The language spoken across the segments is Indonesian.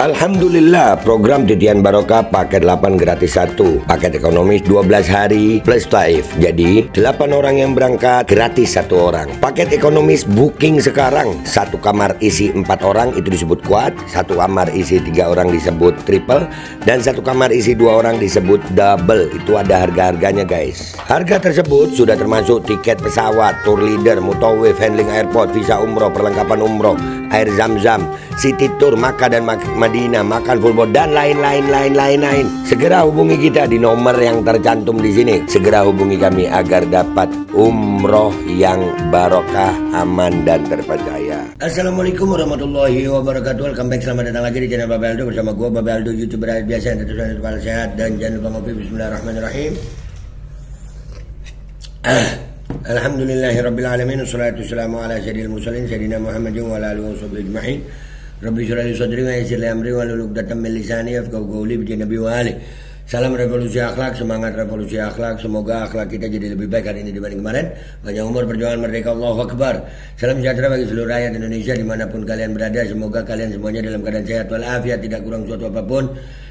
Alhamdulillah, program Titian Barokah paket 8 gratis 1, paket ekonomis 12 hari plus taif. Jadi 8 orang yang berangkat gratis 1 orang. Paket ekonomis booking sekarang, 1 kamar isi 4 orang itu disebut quad, 1 kamar isi 3 orang disebut triple, dan 1 kamar isi 2 orang disebut double. Itu ada harga-harganya guys. Harga tersebut sudah termasuk tiket pesawat, tour leader, mutawif, handling airport, visa umroh, perlengkapan umroh, air zam-zam, city tour, Makkah dan Madinah, makan full board, dan lain-lain. Segera hubungi kita di nomor yang tercantum di sini. Segera hubungi kami agar dapat umroh yang barokah, aman dan terpercaya. Assalamualaikum warahmatullahi wabarakatuh. Welcome back, selamat datang lagi di channel Babe Aldo bersama gue Babe Aldo, YouTuber biasa yang tentu saja kepala sehat, dan jangan lupa ngopi. Bismillahirrahmanirrahim. Alhamdulillahirabbil alamin, wassalatu wassalamu ala sayyidil mursalin sayyidina Muhammadin wa ala alihi washabihi ajma'in. Rabbi shrah li sadri wa yassir li amri wahlul 'uqdatam min lisani yafqahu qawli bi nabi wa ali. Salam revolusi akhlak, semangat revolusi akhlak. Semoga akhlak kita jadi lebih baik hari ini dibanding kemarin. Panjang umur, perjuangan merdeka, Allahu Akbar. Salam sejahtera bagi seluruh rakyat Indonesia dimanapun kalian berada. Semoga kalian semuanya dalam keadaan sehat walafiat, tidak kurang suatu apapun.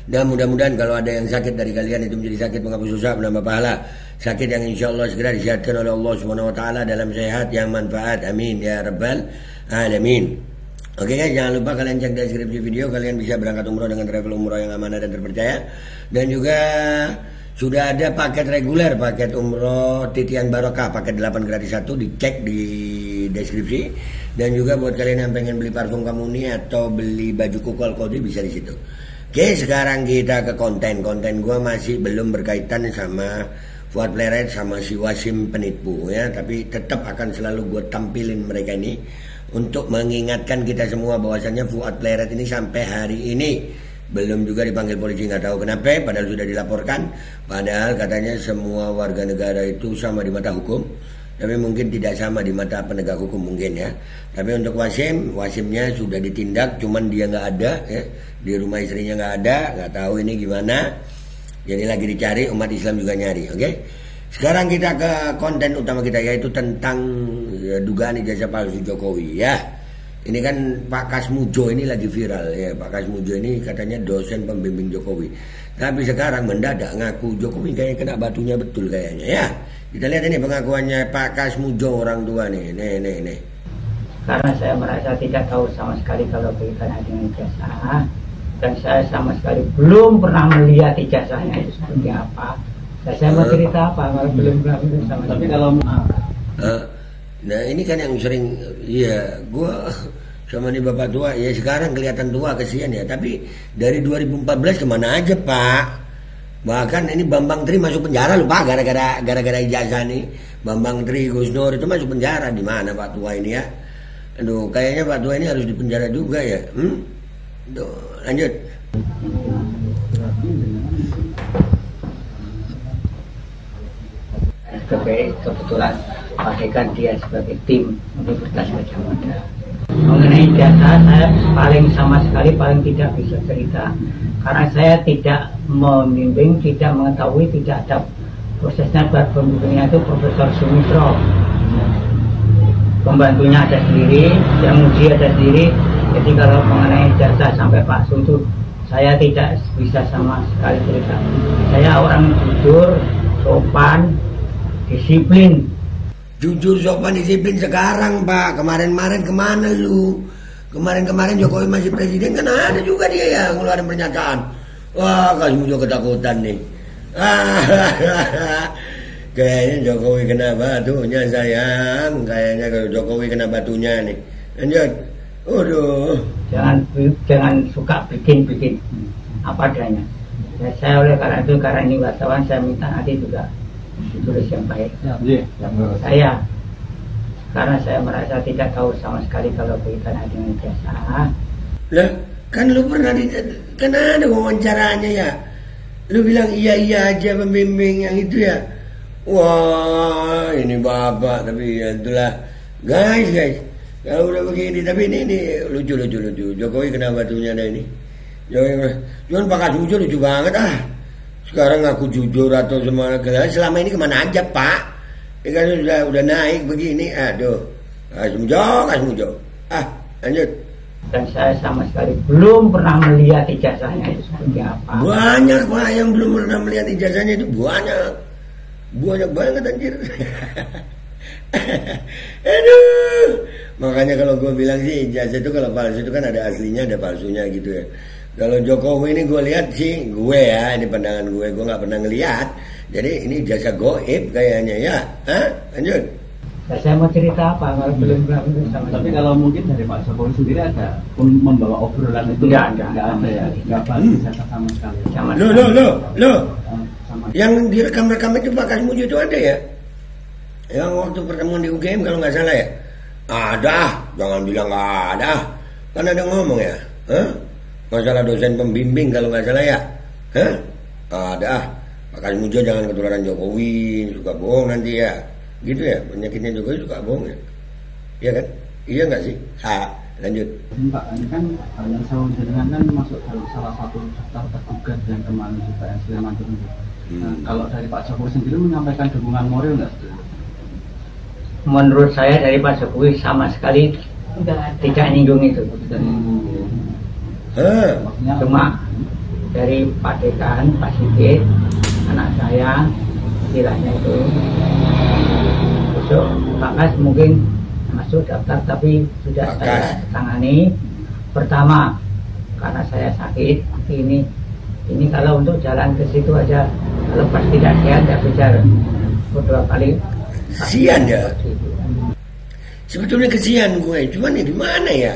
Dan mudah-mudahan kalau ada yang sakit dari kalian itu menjadi sakit menghapus susah, menambah pahala. Sakit yang insya Allah segera disehatkan oleh Allah Subhanahu Wa Taala dalam sehat yang manfaat. Amin ya rabbal alamin. Oke guys, jangan lupa kalian cek deskripsi video, kalian bisa berangkat umroh dengan travel umroh yang amanah dan terpercaya. Dan juga sudah ada paket reguler, paket umroh Titian Barokah, paket 8 gratis 1, dicek di deskripsi. Dan juga buat kalian yang pengen beli parfum Kamuni atau beli baju Kukol Kodi bisa di situ. Oke, sekarang kita ke konten gua masih belum berkaitan sama Fuad Pleret sama si Wasim penipu ya, tapi tetap akan selalu gue tampilin mereka ini untuk mengingatkan kita semua bahwasannya Fuad Pleret ini sampai hari ini belum juga dipanggil polisi, nggak tahu kenapa, padahal sudah dilaporkan. Padahal katanya semua warga negara itu sama di mata hukum, tapi mungkin tidak sama di mata penegak hukum mungkin ya. Tapi untuk Wasimnya sudah ditindak, cuman dia nggak ada ya, di rumah istrinya nggak ada, nggak tahu ini gimana. Jadi lagi dicari, umat Islam juga nyari. Oke. Sekarang kita ke konten utama kita, yaitu tentang dugaan ijazah palsu Jokowi ya. Ini kan Pak Kasmujo ini lagi viral ya. Pak Kasmujo ini katanya dosen pembimbing Jokowi. Tapi sekarang mendadak ngaku Jokowi kayak kena batunya betul kayaknya ya. Kita lihat ini pengakuannya Pak Kasmujo orang tua nih. Nih. Karena saya merasa tidak tahu sama sekali kalau berkaitan dengan ijazah, dan saya sama sekali belum pernah melihat ijazahnya itu seperti apa. Dan saya mau cerita apa kalau belum pernah melihat sama. Tapi kalau nah ini kan yang sering ya gua sama nih bapak tua ya, sekarang kelihatan tua kesian ya, tapi dari 2014 kemana aja Pak? Bahkan ini Bambang Tri masuk penjara loh Pak, gara-gara ijazah nih. Bambang Tri, Gus Nur itu masuk penjara. Di mana Pak tua ini ya? Aduh, kayaknya Pak tua ini harus dipenjara juga ya. Duh, lanjut. Kebetulan pakaikan dia sebagai tim Universitas Gadjah Mada. Mengenai ijazah saya sama sekali tidak bisa cerita, karena saya tidak membimbing, tidak mengetahui, tidak ada prosesnya. Pembimbingnya itu Profesor Sumitro, pembantunya ada sendiri, yang uji ada sendiri. Jadi kalau mengenai ijazah sampai Pak Su itu saya tidak bisa sama sekali cerita. Saya orang jujur, sopan, disiplin. Jujur, sopan, disiplin sekarang Pak. Kemarin-kemarin kemana lu? Kemarin Jokowi masih presiden kan ada juga dia ya ngeluarin pernyataan. Wah, Kasmujo ketakutan nih. Kayaknya Jokowi kena batunya sayang. Kayaknya kalau Jokowi kena batunya nih. Lanjut. Waduh. Jangan suka bikin apa adanya. Ya, saya oleh karena ini wartawan, saya minta nanti juga ditulis yang baik. Saya karena saya merasa tidak tahu sama sekali kalau berkaitan dengan ijazah. Lah, kan lu pernah kan ada wawancaranya ya. Lu bilang iya aja pembimbing yang itu ya. Wah, ini bapak, tapi ya itulah guys. Kalau udah begini, tapi ini lucu. Jokowi kena batunya ada ini. Cuman Pak Kasmujo lucu banget ah. Sekarang aku jujur atau selama ini kemana aja Pak? Ini kan udah naik begini. Aduh, Kasmujo. Lanjut. dan saya sama sekali belum pernah melihat ijazahnya itu seperti apa. Banyak Pak yang belum pernah melihat ijazahnya itu, banyak banget anjir. Aduh, makanya kalau gue bilang sih ijazah itu kalau palsu itu kan ada aslinya ada palsunya gitu ya. Kalau Jokowi ini gue lihat sih, ini pandangan gue nggak pernah ngelihat. Jadi ini ijazah goib kayaknya ya. Lanjut. Saya mau cerita apa kalau belum sama. Tapi kalau mungkin dari Pak Jokowi sendiri ada membawa obrolan itu enggak ada ya, enggak bahas sama sekali. Loh. Yang direkam-rekam itu Pak Kasmujo itu ada ya? Yang waktu pertemuan di UGM kalau nggak salah ya? Ada, jangan bilang nggak ada. Kan ada ngomong ya? Masalah dosen pembimbing kalau nggak salah ya? Ada. Pak Kasmujo jangan ketularan Jokowi, suka bohong nanti ya. Gitu ya, penyakitnya Jokowi suka bohong ya? Iya kan? Iya nggak sih? Lanjut. Pak, ini kan yang saya jenengan kan masuk dalam salah satu daftar tergugat yang kemarin juga yang Sleman itu. Nah, kalau dari Pak Jokowi sendiri menyampaikan dukungan moral nggak? Menurut saya dari Pak Jokowi sama sekali tidak nyinggung itu. Cuma dari Pak Dekan, Pak Sigit, anak saya, istilahnya itu besok Pak Kas mungkin masuk daftar, tapi sudah saya tangani. Pertama, karena saya sakit, ini kalau untuk jalan ke situ aja, kalau pas tidak sehat, tidak bisa dua kali. Kesian ya. Sebetulnya kesian gue, cuman ya gimana ya?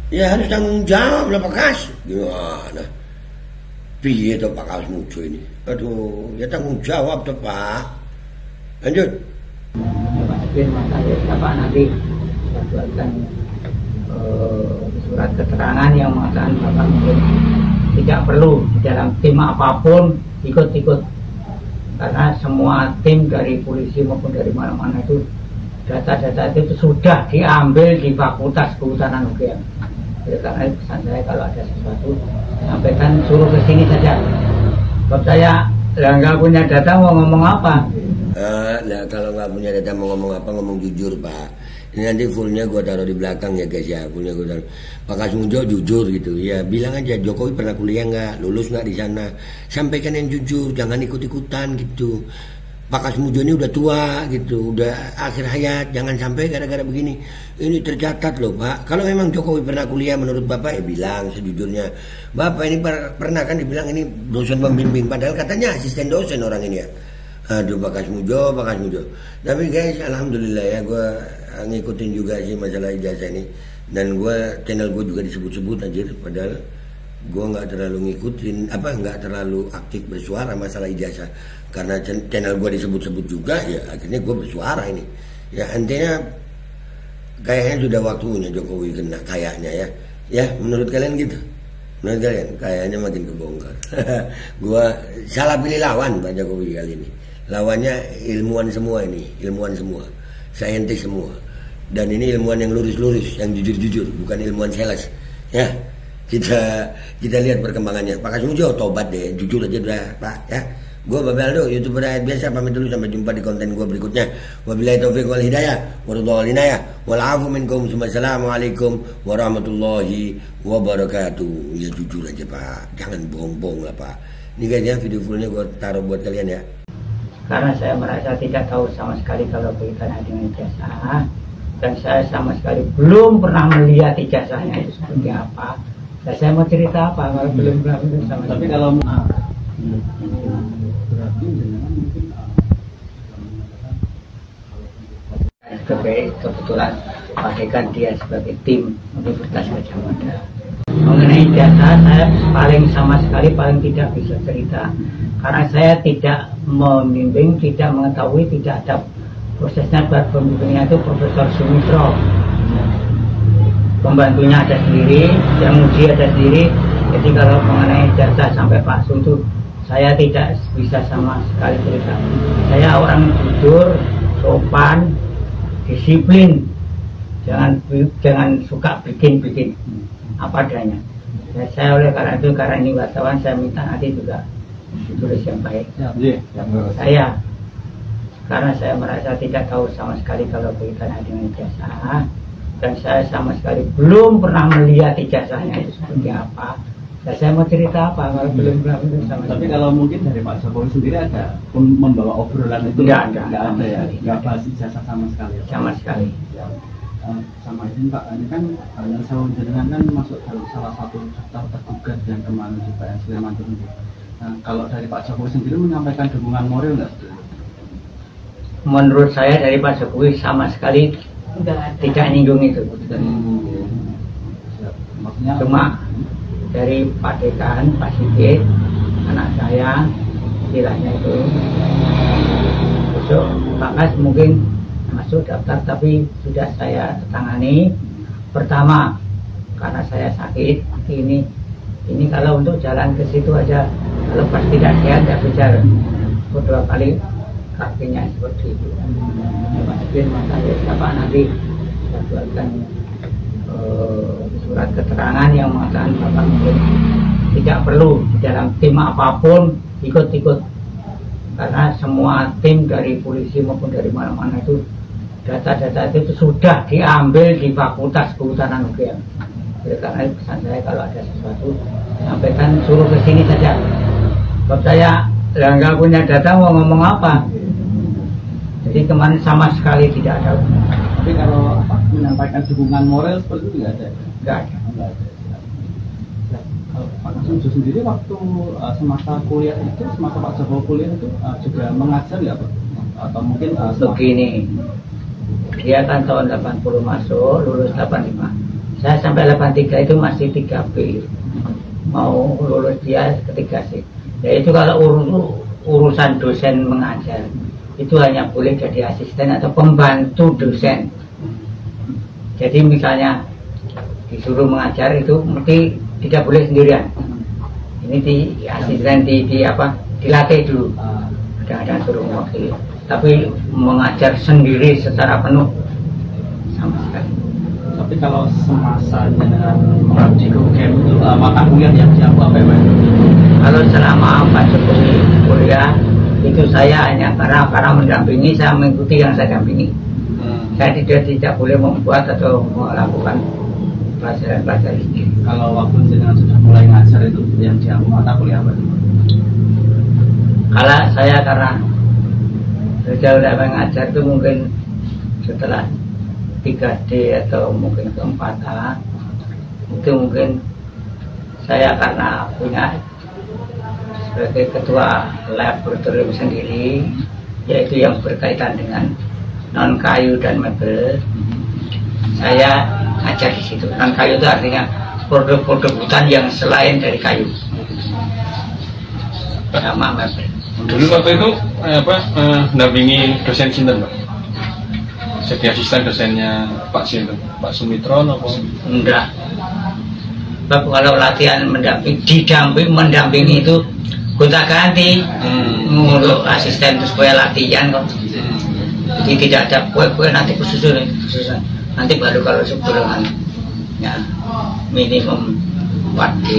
Ya harus tanggung jawab lah Pak Kas. Gimana? Piye tuh Pak Kasmujo ini? Aduh, ya tanggung jawab tuh Pak. Lanjut. Bapak nanti buatkan surat keterangan yang mengatakan Bapak mungkin tidak perlu di dalam tim apapun ikut-ikut, karena semua tim dari polisi maupun dari mana-mana itu data-data itu sudah diambil di Fakultas Kehutanan UGM. Jadi karena pesan saya kalau ada sesuatu sampaikan, suruh ke sini saja. Kalau saya nggak punya data mau ngomong apa? Nah kalau nggak punya data mau ngomong apa, ngomong jujur Pak. Ini nanti fullnya gue taruh di belakang ya guys ya, fullnya gue taruh. Pak Kasmujo jujur gitu ya, bilang aja Jokowi pernah kuliah nggak, lulus nggak di sana, sampaikan yang jujur, jangan ikut-ikutan gitu. Pak Kasmujo ini udah tua gitu, udah akhir hayat, jangan sampai gara-gara begini. Ini tercatat loh Pak. Kalau memang Jokowi pernah kuliah menurut Bapak ya bilang sejujurnya. Bapak ini pernah kan dibilang ini dosen pembimbing, padahal katanya asisten dosen orang ini ya. Aduh Pak Kasmujo. Tapi guys, alhamdulillah ya gue ngikutin juga sih masalah ijazah ini. Dan channel gue juga disebut-sebut aja, padahal gue nggak terlalu ngikutin, nggak terlalu aktif bersuara masalah ijazah. Karena channel gue disebut-sebut juga, ya akhirnya gue bersuara ini. Ya intinya kayaknya sudah waktunya Jokowi kena, kayaknya ya. Ya menurut kalian gitu? Menurut kalian? Kayaknya makin kebongkar. Gue salah pilih lawan Pak Jokowi kali ini. Lawannya ilmuwan semua ini, saintis semua. Dan ini ilmuwan yang lurus-lurus, yang jujur-jujur, bukan ilmuwan sales. Ya, kita lihat perkembangannya. Pak Kasmujo tobat deh, jujur aja udah Pak ya. Gue Babel Aldo, YouTuber rakyat biasa, pamit dulu, sampai jumpa di konten gue berikutnya. Wabillahi taufiq wal hidayah, warahmatullahi wabarakatuh, wal afu minkum, assalamualaikum warahmatullahi wabarakatuh. Ya jujur aja Pak, jangan bohong-bohong lah Pak. Ini guys ya, video fullnya gue taruh buat kalian ya. Karena saya merasa tidak tahu sama sekali kalau berkaitan dengan ijazah, dan saya sama sekali belum pernah melihat ijazahnya itu seperti apa. Dan saya mau cerita apa kalau belum pernah sama. Tapi kalau kebetulan pakaikan dia sebagai tim Universitas Gadjah Mada. Mengenai ijazah saya paling tidak bisa cerita, karena saya tidak membimbing, tidak mengetahui, tidak ada prosesnya. Buat pembimbingnya itu Profesor Sumitro, pembantunya ada sendiri, yang uji ada sendiri. Jadi kalau mengenai ijazah sampai palsu itu saya tidak bisa sama sekali cerita. Saya orang jujur, sopan, disiplin, jangan suka bikin apa adanya. Saya oleh karena ini wartawan, saya minta nanti juga ditulis yang baik. Karena saya merasa tidak tahu sama sekali kalau berkaitan dengan ijazah, dan saya sama sekali belum pernah melihat ijazahnya itu seperti apa. Dan saya mau cerita apa kalau belum pernah sama. Tapi kalau mungkin dari Pak Jokowi sendiri ada membawa obrolan itu? Enggak ada ya, enggak bahas ijazah sama sekali. Sama sekali. Ya. Sama ini Pak, ini kan yang saya jenengan kan masuk dalam salah satu daftar tergugat yang kemarin di PN Sleman itu. Nah, kalau dari Pak Jokowi sendiri menyampaikan dukungan moral nggak? Menurut saya dari Pak Jokowi sama sekali tidak nyinggung itu. Maksudnya cuma dari Pak Dekan, Pak Sigit, anak saya istilahnya itu besok Pak Kas mungkin masuk daftar, tapi sudah saya tangani. Pertama karena saya sakit ini kalau untuk jalan ke situ aja kalau pas tidak sehat tidak bisa. Kedua kali kakinya seperti itu. Mungkin makanya Bapak nanti saya buatkan surat keterangan yang mengatakan Bapak mungkin tidak perlu di dalam tim apapun ikut-ikut, karena semua tim dari polisi maupun dari mana-mana itu data-data itu sudah diambil di Fakultas Kehutanan UGM. Jadi karena pesan saya kalau ada sesuatu sampaikan, suruh ke sini saja. Sebab saya nggak punya data mau ngomong apa. Jadi kemarin sama sekali tidak ada. Tapi kalau menyampaikan dukungan moral seperti itu nggak ada? Nggak ada. Ya, kalau Pak Kasum sendiri waktu semasa kuliah itu, semasa Pak Jokowi kuliah itu juga mengajar nggak Pak? Atau mungkin begini, dia kan tahun 80 masuk, lulus 85. Saya sampai 83 itu masih 3B. Mau lulus dia ketiga sih. Ya itu kalau urusan dosen mengajar itu hanya boleh jadi asisten atau pembantu dosen. Jadi misalnya disuruh mengajar itu mesti tidak boleh sendirian. Ini di asisten dilatih dulu. Kadang-kadang suruh mewakili. Tapi mengajar sendiri secara penuh sama sekali. Tapi kalau semasa dengan mengabdi ke UGM itu mata kuliah yang siapa apa ya? Kalau selama Pak Jokowi kuliah itu saya hanya karena mendampingi, saya mengikuti yang saya dampingi. Saya tidak boleh membuat atau melakukan pelajaran sendiri. Kalau waktu jenengan sudah mulai ngajar itu yang diambil mata kuliah apa? Kalau saya karena sudah mengajar itu mungkin setelah 3D atau mungkin ke-4A itu mungkin saya karena punya sebagai ketua laboratorium sendiri, yaitu yang berkaitan dengan non kayu dan mebel, saya ngajar di situ. Non kayu itu artinya produk-produk hutan yang selain dari kayu sama mebel. Dulu waktu itu mendampingi dosen sinten Pak? Jadi asisten dosennya Pak Sinten, Pak Sumitron apa? Enggak. Kalau latihan mendampingi itu gonta ganti untuk asisten itu supaya latihan kok. Jadi tidak ada kue nanti khusus nanti baru kalau sebelum ya minimum 4D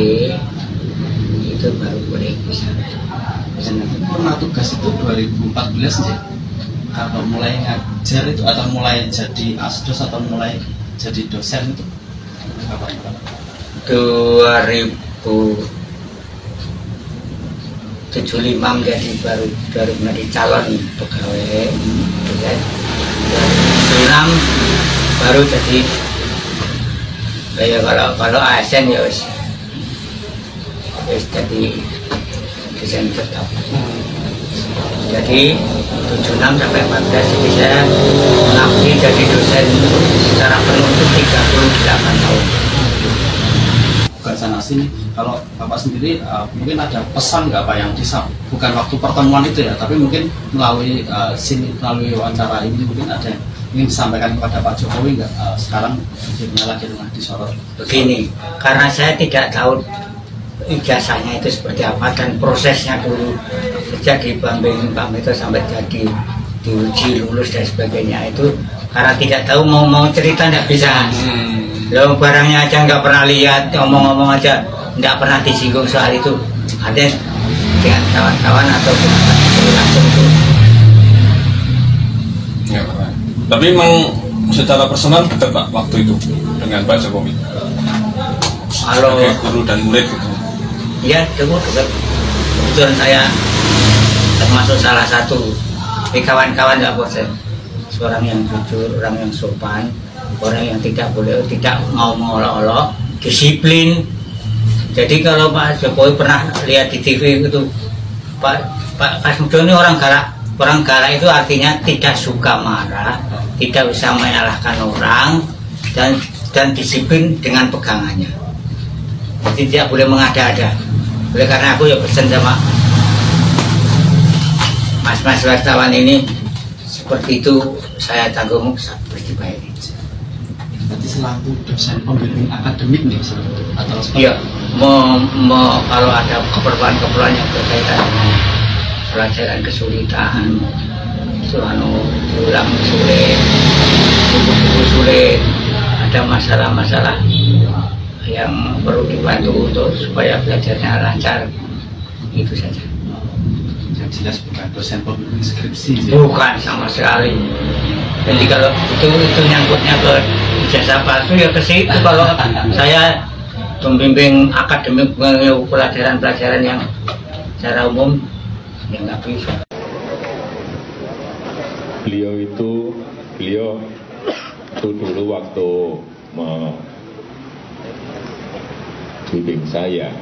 itu baru boleh bisa. Pernah tugas itu 2014 ya? Kalau mulai ngajar itu atau mulai jadi asdos atau mulai jadi dosen itu kapan? 2075 menjadi baru menjadi calon pegawai dosen. 2006 baru jadi kalau ASN ya wis jadi dosen tetap. Jadi 76 sampai 14 jadi saya mengabdi jadi dosen secara penuh itu 38 tahun. Bukan sana sini. Kalau Bapak sendiri mungkin ada pesan nggak Pak yang bukan waktu pertemuan itu ya, tapi mungkin melalui melalui wawancara ini mungkin ada yang ingin disampaikan kepada Pak Jokowi nggak sekarang hidupnya lagi tengah disorot. Begini, karena saya tidak tahu ijazahnya itu seperti apa dan prosesnya dulu sejak dibambing itu sampai jadi diuji lulus dan sebagainya itu karena tidak tahu mau cerita tidak bisa. Lo barangnya aja nggak pernah lihat, ngomong-ngomong aja nggak pernah disinggung soal itu. Ada dengan kawan-kawan atau langsung itu. Ya, tapi memang secara personal dekat Pak waktu itu dengan Pak Jokowi? Kalau sebagai guru dan murid gitu. ya dekat. Kebetulan saya termasuk salah satu kawan-kawan nggak bosan. Seorang yang jujur, orang yang sopan, orang yang tidak mau mengolok-olok, disiplin. Jadi kalau Pak Jokowi pernah lihat di TV itu, Pak Kasmujo ini orang galak. Orang galak itu artinya tidak suka marah, tidak bisa menyalahkan orang, dan disiplin dengan pegangannya. Jadi tidak boleh mengada-ada. Oleh karena aku ya pesan sama mas-mas wartawan ini, seperti itu saya tanggung seperti baik. Berarti selaku dosen pembimbing akademik nih atau iya, kalau ada keperluan-keperluan yang berkaitan dengan pelajaran kesulitan, itu ulang sulit, buku sulit, ada masalah-masalah yang perlu dibantu untuk supaya belajarnya lancar, itu saja. Yang jelas bukan dosen pembimbing skripsi. Bukan sama sekali. Jadi kalau itu nyangkutnya ke ijazah palsu ya ke situ. Kalau saya pembimbing akademik pelajaran-pelajaran yang secara umum ya nggak bisa. Beliau itu dulu waktu membimbing saya,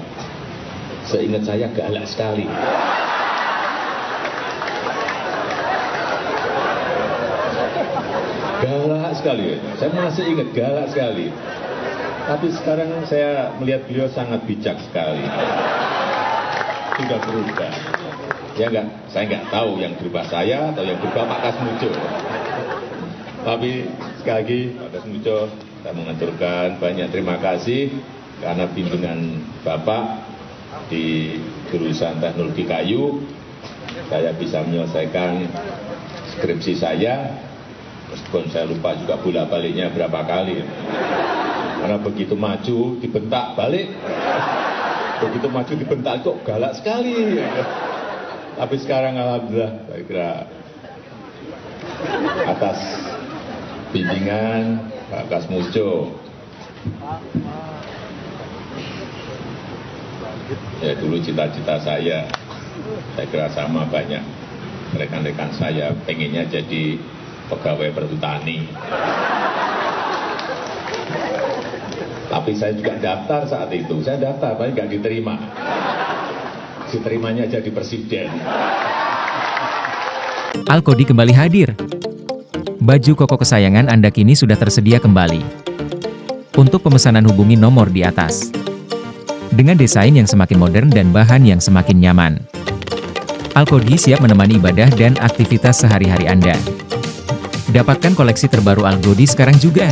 seingat saya galak sekali. Galak sekali, saya masih ingat galak sekali. Tapi sekarang saya melihat beliau sangat bijak sekali. Sudah berubah. Ya enggak, saya enggak tahu yang berubah saya atau yang berubah Pak Kasmujo. Tapi sekali lagi Pak Kasmujo, saya mengaturkan banyak terima kasih karena bimbingan Bapak di jurusan teknologi kayu, saya bisa menyelesaikan skripsi saya. Meskipun saya lupa juga bolak-baliknya berapa kali. Karena begitu maju dibentak balik. Begitu maju dibentak kok galak sekali. Tapi sekarang alhamdulillah saya kira atas bimbingan Pak Kasmujo. Ya dulu cita-cita saya kira sama banyak rekan-rekan saya pengennya jadi pegawai perhutani. Tapi saya juga daftar saat itu. Saya daftar, tapi nggak diterima. Diterimanya jadi presiden. Alkodi kembali hadir. Baju koko kesayangan Anda kini sudah tersedia kembali. Untuk pemesanan hubungi nomor di atas. Dengan desain yang semakin modern dan bahan yang semakin nyaman. Alkodi siap menemani ibadah dan aktivitas sehari-hari Anda. Dapatkan koleksi terbaru Alkodi sekarang juga.